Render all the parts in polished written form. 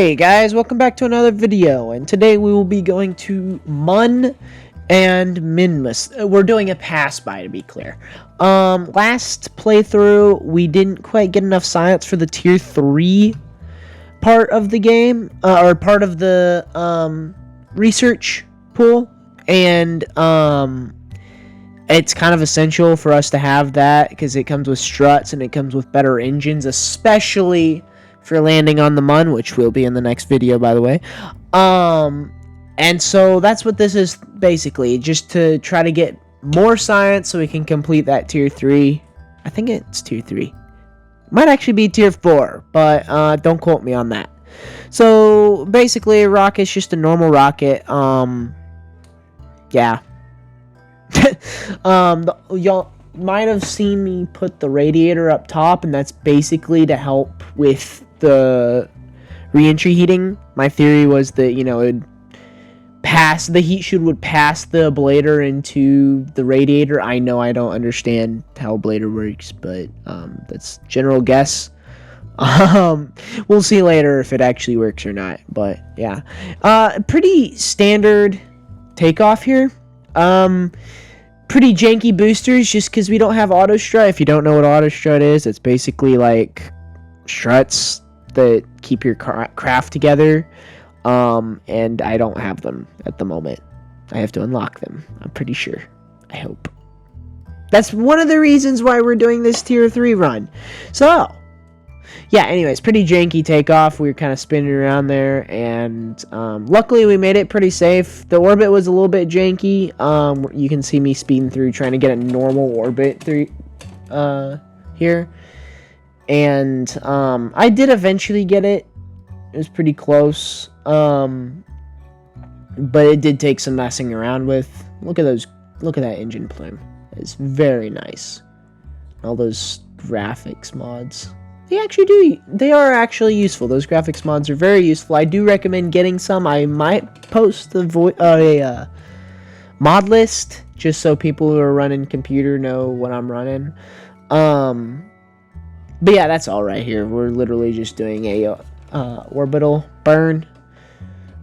Hey guys, welcome back to another video, and today we will be going to MUN and MINMUS. We're doing a pass-by, to be clear. Last playthrough, we didn't quite get enough science for the tier 3 part of the game, or part of the research pool, and it's kind of essential for us to have that, because it comes with struts and it comes with better engines, especially for landing on the MUN, which will be in the next video, by the way. And so that's what this is basically, just to try to get more science so we can complete that tier 3. I think it's tier 3. Might actually be tier 4, but don't quote me on that. So basically, a rocket's just a normal rocket. Yeah. Y'all might have seen me put the radiator up top, and that's basically to help with the re-entry heating. My theory was that, you know, the heat shield would pass the ablator into the radiator. I know I don't understand how ablator works, but that's general guess. We'll see later if it actually works or not, but yeah. Pretty standard takeoff here. Pretty janky boosters just because we don't have auto strut. If you don't know what auto strut is, it's basically like struts that keep your craft together, and I don't have them at the moment. I have to unlock them, I'm pretty sure. I hope. That's one of the reasons why we're doing this tier 3 run. So yeah, anyways, pretty janky takeoff. We were kind of spinning around there, and luckily we made it pretty safe. The orbit was a little bit janky. You can see me speeding through trying to get a normal orbit through here. And I did eventually get it. It was pretty close. But it did take some messing around with. Look at that engine plume. It's very nice. All those graphics mods. They are actually useful. Those graphics mods are very useful. I do recommend getting some. I might post a mod list just so people who are running computer know what I'm running. But yeah, that's all right here. We're literally just doing a orbital burn.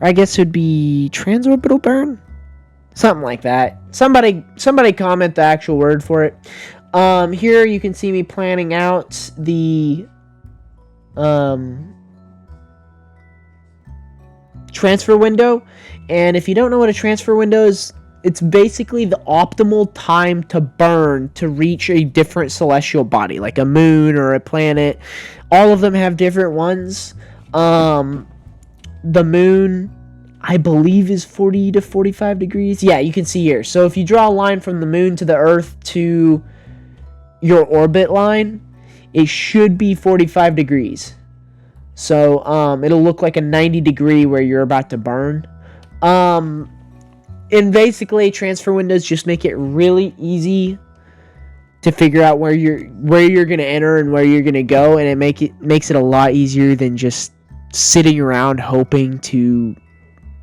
Or I guess it would be transorbital burn? Something like that. Somebody comment the actual word for it. Here you can see me planning out the transfer window. And if you don't know what a transfer window is, it's basically the optimal time to burn to reach a different celestial body, like a moon or a planet. All of them have different ones. The moon, I believe, is 40 to 45 degrees. Yeah, you can see here. So if you draw a line from the moon to the Earth to your orbit line, it should be 45 degrees. So it'll look like a 90 degree where you're about to burn. And basically, transfer windows just make it really easy to figure out where you're gonna enter and where you're gonna go, and it makes it a lot easier than just sitting around hoping to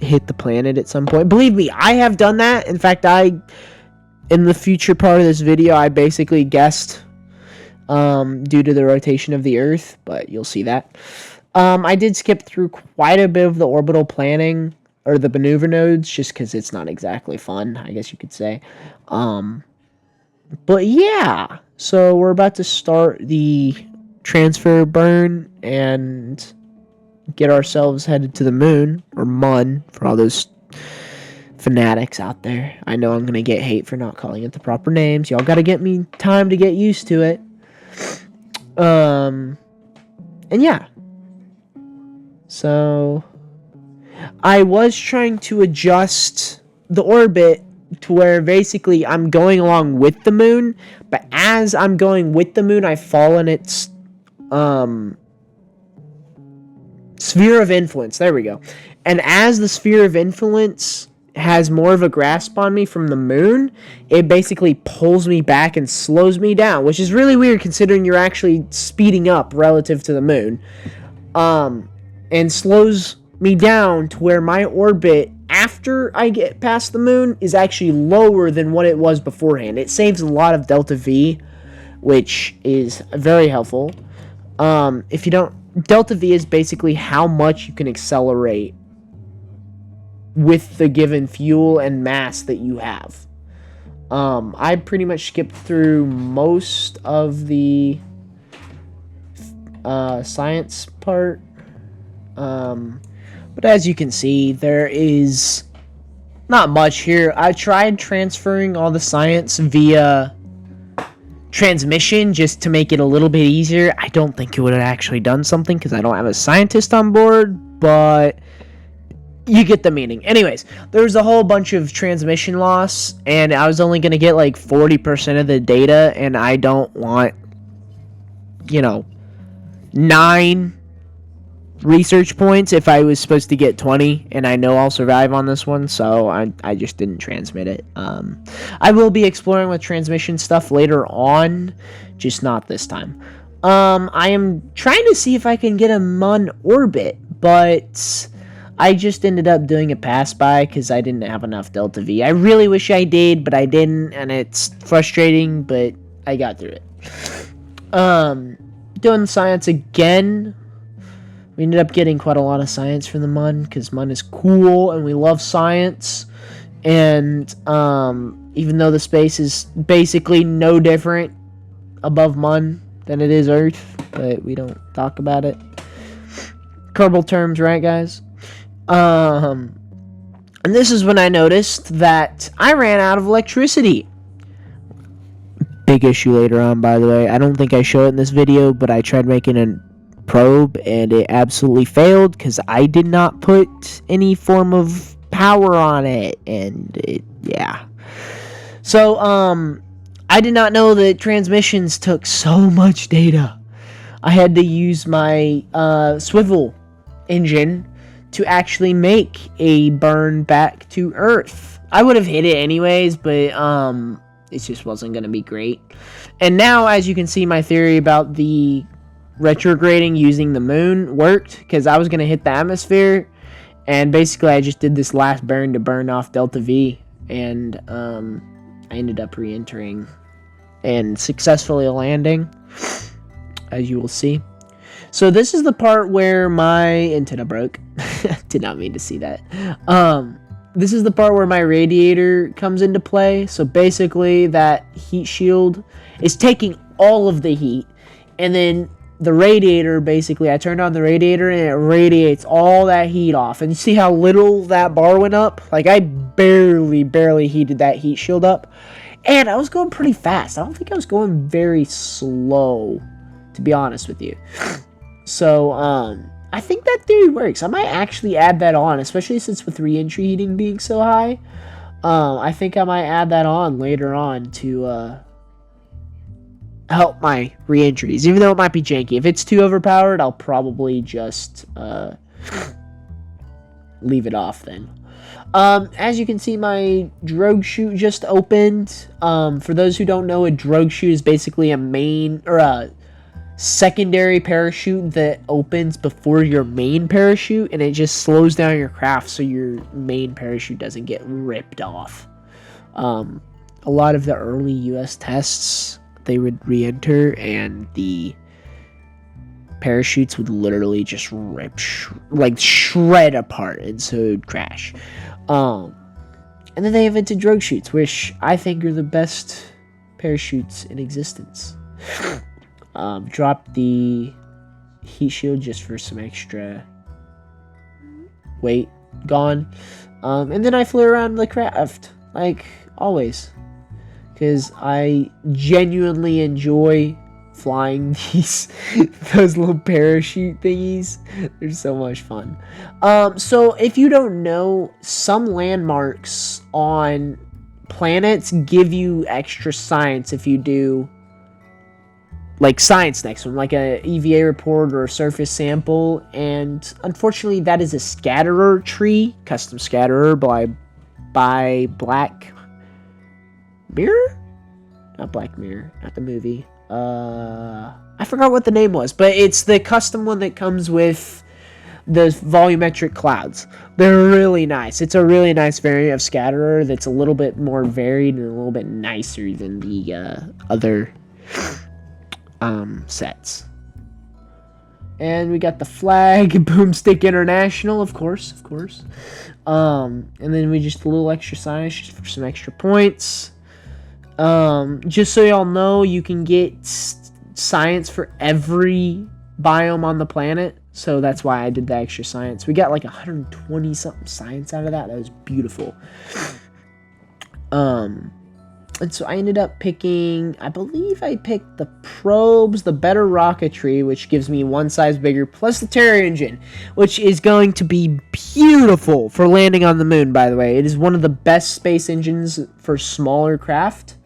hit the planet at some point. Believe me, I have done that. In fact, in the future part of this video, I basically guessed due to the rotation of the Earth, but you'll see that. I did skip through quite a bit of the orbital planning, or the maneuver nodes, just because it's not exactly fun, I guess you could say. But yeah, so we're about to start the transfer burn and get ourselves headed to the moon, or MUN, for all those fanatics out there. I know I'm going to get hate for not calling it the proper names. Y'all got to get me time to get used to it. And yeah. So I was trying to adjust the orbit to where basically I'm going along with the moon, but as I'm going with the moon, I fall in its sphere of influence. There we go. And as the sphere of influence has more of a grasp on me from the moon, it basically pulls me back and slows me down, which is really weird considering you're actually speeding up relative to the moon. And slows me down to where my orbit after I get past the moon is actually lower than what it was beforehand. It saves a lot of delta V, which is very helpful. If you don't delta V is basically how much you can accelerate with the given fuel and mass that you have. I pretty much skipped through most of the science part. But as you can see, there is not much here. I tried transferring all the science via transmission just to make it a little bit easier. I don't think it would have actually done something because I don't have a scientist on board, but you get the meaning. Anyways, there was a whole bunch of transmission loss, and I was only going to get like 40% of the data, and I don't want, 9 research points if I was supposed to get 20, and I know I'll survive on this one, so I just didn't transmit it. I will be exploring with transmission stuff later on, just not this time. I am trying to see if I can get a MUN orbit, but I just ended up doing a pass by because I didn't have enough delta V. I really wish I did, but I didn't, and it's frustrating, but I got through it. Doing science again. We ended up getting quite a lot of science from the MUN because MUN is cool and we love science. And even though the space is basically no different above MUN than it is Earth, but we don't talk about it. Kerbal terms, right, guys? And this is when I noticed that I ran out of electricity. Big issue later on, by the way. I don't think I show it in this video, but I tried making a probe and it absolutely failed because I did not put any form of power on it, and so I did not know that transmissions took so much data. I had to use my swivel engine to actually make a burn back to Earth. I would have hit it anyways, but it just wasn't going to be great. And now, as you can see, my theory about the retrograding using the moon worked, because I was going to hit the atmosphere, and basically I just did this last burn to burn off delta V, and I ended up re-entering and successfully landing, as you will see. So this is the part where my antenna broke. Did not mean to see that. This is the part where my radiator comes into play. So basically that heat shield is taking all of the heat, and then the radiator, basically I turned on the radiator and it radiates all that heat off. And you see how little that bar went up? Like, I barely heated that heat shield up, and I was going pretty fast. I don't think I was going very slow, to be honest with you. So I think that theory works. I might actually add that on, especially since with re-entry heating being so high. I think I might add that on later on to help my re-entries, even though it might be janky. If it's too overpowered, I'll probably just leave it off then. As you can see, my drogue chute just opened. For those who don't know, a drogue chute is basically a main or a secondary parachute that opens before your main parachute, and it just slows down your craft so your main parachute doesn't get ripped off. A lot of the early US tests, they would re-enter and the parachutes would literally just rip, shred apart, and so it would crash. And then they invented drogue chutes, which I think are the best parachutes in existence. Dropped the heat shield just for some extra weight gone. And then I flew around the craft, like always, because I genuinely enjoy flying those little parachute thingies. They're so much fun. So if you don't know, some landmarks on planets give you extra science if you do like science next one, like a EVA report or a surface sample. And unfortunately that is a scatterer tree, custom scatterer by Black Mirror? Not Black Mirror, not the movie. I forgot what the name was, but it's the custom one that comes with the volumetric clouds. They're really nice. It's a really nice variant of scatterer that's a little bit more varied and a little bit nicer than the other sets. And we got the flag, Boomstick International, of course. And then we just a little extra science just for some extra points. Just so y'all know, you can get science for every biome on the planet. So that's why I did the extra science. We got like 120 something science out of that. That was beautiful. And so I ended up picking, I believe I picked the probes, the better rocketry, which gives me one size bigger, plus the Terror engine, which is going to be beautiful for landing on the moon, by the way. It is one of the best space engines for smaller craft.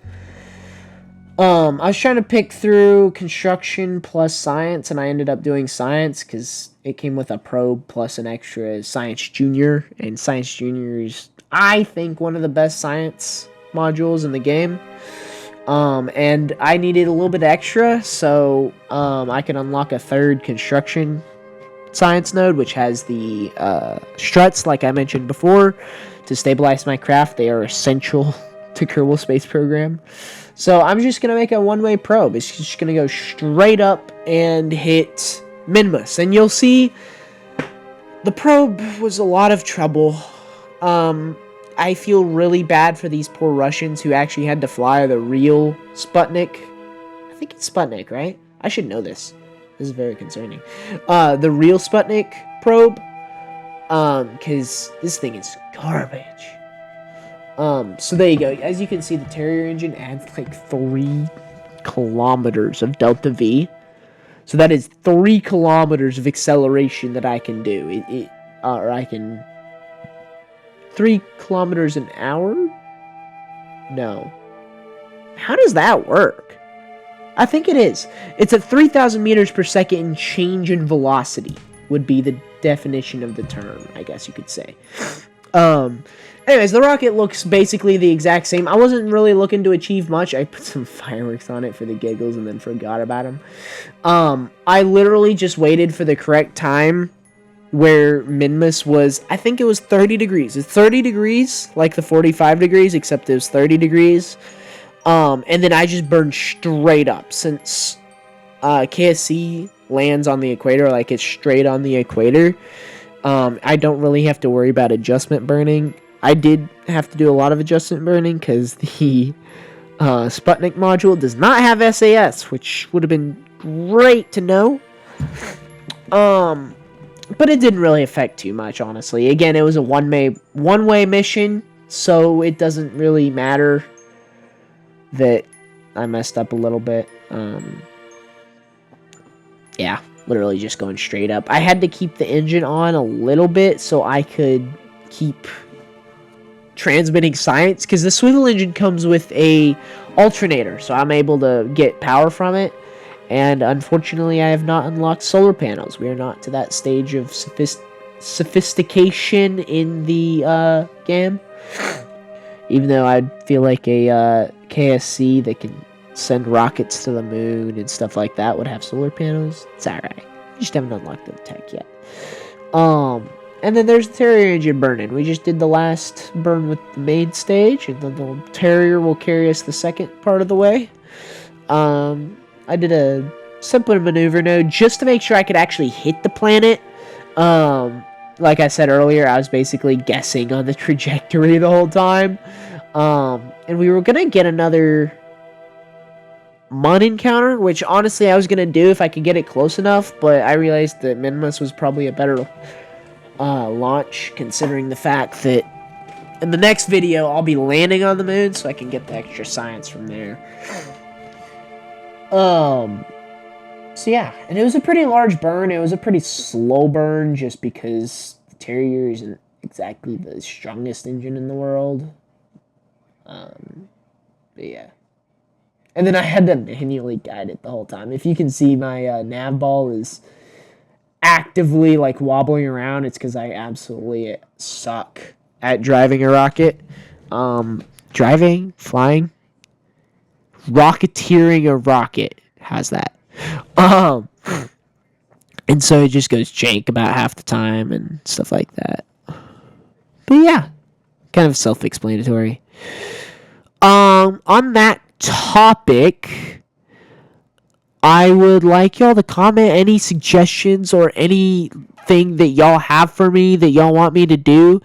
I was trying to pick through construction plus science, and I ended up doing science because it came with a probe plus an extra science junior, and science junior is, I think, one of the best science modules in the game. And I needed a little bit extra, so I can unlock a third construction science node, which has the struts, like I mentioned before, to stabilize my craft. They are essential to Kerbal Space Program. So I'm just gonna make a one-way probe. It's just gonna go straight up and hit MINMUS, and you'll see the probe was a lot of trouble. I feel really bad for these poor Russians who actually had to fly the real Sputnik. I think it's Sputnik, right? I should know this. This is very concerning. The real Sputnik probe. Because this thing is garbage. So there you go. As you can see, the Terrier engine adds like 3 kilometers of Delta V. So that is 3 kilometers of acceleration that I can do. Or I can... 3 kilometers an hour? No. How does that work? I think it is. It's at 3,000 meters per second and change in velocity would be the definition of the term, I guess you could say. Anyways, the rocket looks basically the exact same. I wasn't really looking to achieve much. I put some fireworks on it for the giggles and then forgot about them. I literally just waited for the correct time where MINMUS was, I think it was 30 degrees. It's 30 degrees, like the 45 degrees, except it was 30 degrees. And then I just burned straight up. Since KSC lands on the equator, like it's straight on the equator, I don't really have to worry about adjustment burning. I did have to do a lot of adjustment burning because the Sputnik module does not have SAS, which would have been great to know. But it didn't really affect too much, honestly. Again, it was a one-way mission, so it doesn't really matter that I messed up a little bit. Yeah, literally just going straight up. I had to keep the engine on a little bit so I could keep transmitting science, because the swivel engine comes with a alternator, so I'm able to get power from it. And unfortunately, I have not unlocked solar panels. We are not to that stage of sophistication in the game. Even though I feel like a KSC that can send rockets to the moon and stuff like that would have solar panels. It's alright. We just haven't unlocked the tech yet. And then there's the Terrier engine burning. We just did the last burn with the main stage, and then the Terrier will carry us the second part of the way. I did a simpler maneuver node just to make sure I could actually hit the planet. Like I said earlier, I was basically guessing on the trajectory the whole time. And we were going to get another MUN encounter, which honestly I was going to do if I could get it close enough, but I realized that MINMUS was probably a better launch, considering the fact that in the next video I'll be landing on the moon, so I can get the extra science from there. So yeah, and it was a pretty large burn. It was a pretty slow burn just because the Terrier isn't exactly the strongest engine in the world. But yeah. And then I had to manually guide it the whole time. If you can see, my nav ball is actively like wobbling around. It's because I absolutely suck at driving a rocket. Driving, flying, rocketeering a rocket. How's that? And so it just goes jank about half the time and stuff like that. But yeah, kind of self-explanatory. On that topic, I would like y'all to comment any suggestions or anything that y'all have for me that y'all want me to do,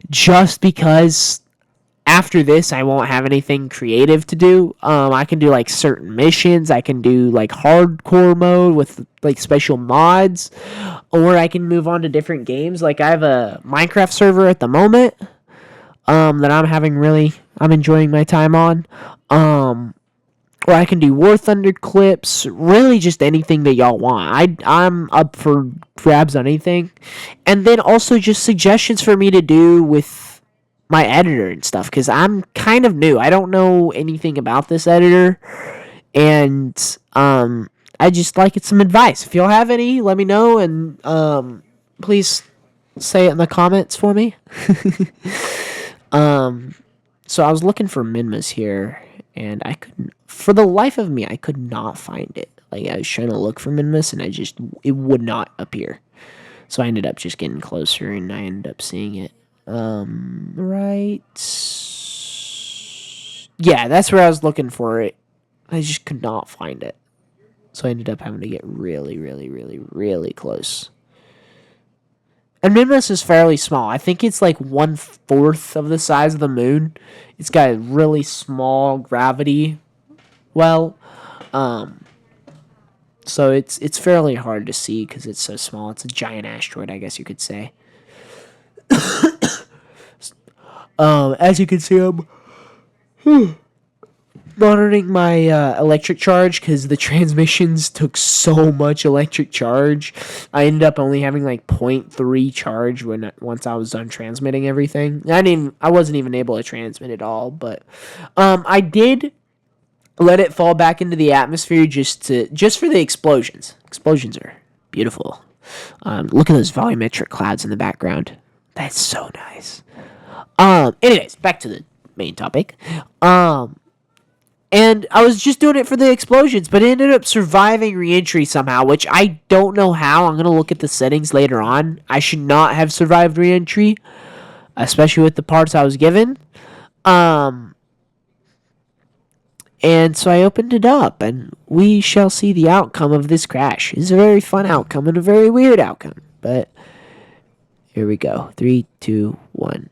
just because after this I won't have anything creative to do. I can do like certain missions, I can do like hardcore mode with like special mods, or I can move on to different games. Like I have a Minecraft server at the moment that I'm enjoying my time on. Or I can do War Thunder clips, really just anything that y'all want. I'm up for grabs on anything. And then also just suggestions for me to do with my editor and stuff, because I'm kind of new. I don't know anything about this editor, and I just like it some advice. If y'all have any, let me know, and please say it in the comments for me. So I was looking for MINMUS here, and I couldn't, for the life of me, I could not find it. Like, I was trying to look for MINMUS, and it would not appear. So I ended up just getting closer, and I ended up seeing it. Right. Yeah, that's where I was looking for it. I just could not find it. So I ended up having to get really, really, really, really close. And MINMUS is fairly small. I think it's like 1/4 of the size of the moon. It's got a really small gravity well. So it's fairly hard to see because it's so small. It's a giant asteroid, I guess you could say. As you can see, I'm monitoring my electric charge because the transmissions took so much electric charge. I ended up only having like 0.3 charge once I was done transmitting everything. I wasn't even able to transmit at all, but I did let it fall back into the atmosphere just for the explosions. Explosions are beautiful. Look at those volumetric clouds in the background. That's so nice. Anyways, back to the main topic. And I was just doing it for the explosions, but it ended up surviving reentry somehow, which I don't know how. I'm going to look at the settings later on. I should not have survived reentry, especially with the parts I was given. And so I opened it up, and we shall see the outcome of this crash. It's a very fun outcome and a very weird outcome, but here we go. 3, 2, 1.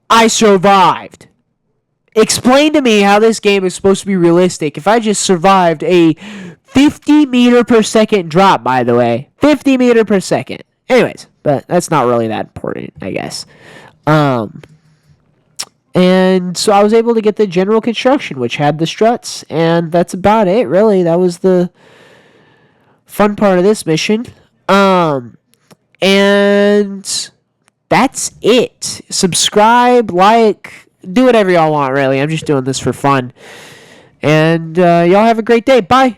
I survived! Explain to me how this game is supposed to be realistic if I just survived a 50 meter per second drop, by the way. 50 meter per second. Anyways, but that's not really that important, I guess. And so I was able to get the general construction, which had the struts, and that's about it, really. That was the fun part of this mission. And that's it. Subscribe, like, do whatever y'all want, really. I'm just doing this for fun. And y'all have a great day. Bye.